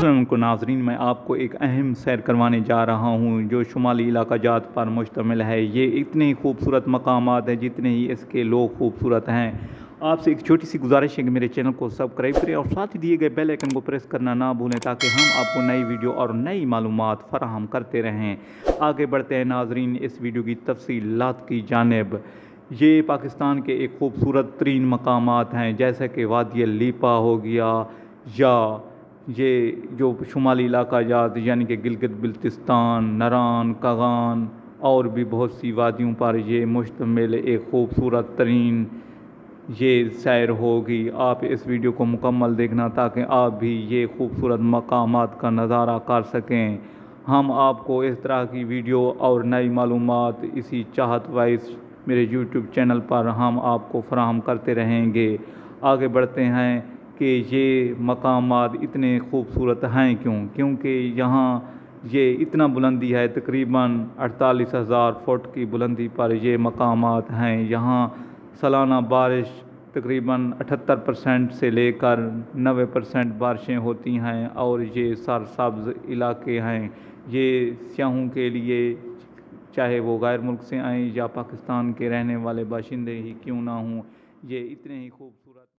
अस्सलाम को नाज़रीन, मैं आपको एक अहम सैर करवाने जा रहा हूँ जो शुमाली इलाका जात पर मुश्तमिल है। ये इतने ही खूबसूरत मकामात हैं जितने ही इसके लोग खूबसूरत हैं। आपसे एक छोटी सी गुजारिश है कि मेरे चैनल को सब्सक्राइब करें और साथ ही दिए गए बेल आइकन को प्रेस करना ना भूलें ताकि हम आपको नई वीडियो और नई मालूमात फ़राहम करते रहें। आगे बढ़ते हैं नाज़रीन इस वीडियो की तफसीलात की जानिब। ये पाकिस्तान के एक खूबसूरत तरीन मकामात हैं जैसे कि वादी लीपा हो गया, या ये जो शुमाली इलाका जात यानी कि गिलगित बिल्तिस्तान, नरान, कागान और भी बहुत सी वादियों पर ये मुश्तमिल एक खूबसूरत तरीन ये सैर होगी। आप इस वीडियो को मुकम्मल देखना ताकि आप भी ये खूबसूरत मकामात का नज़ारा कर सकें। हम आपको इस तरह की वीडियो और नई मालूमात इसी चाहत वाइज मेरे यूट्यूब चैनल पर हम आपको फराहम करते रहेंगे। आगे बढ़ते हैं कि ये मकामात इतने खूबसूरत हैं क्योंकि यहाँ ये इतना बुलंदी है, तकरीबन 48,000 फुट की बुलंदी पर ये मकामात हैं। यहाँ सालाना बारिश तकरीबन 78% से लेकर 90% बारिशें होती हैं और ये सरसब्ज़ इलाके हैं। ये सियाहों के लिए, चाहे वो गैर मुल्क से आएँ या पाकिस्तान के रहने वाले बाशिंदे ही क्यों ना हों, ये इतने ही खूब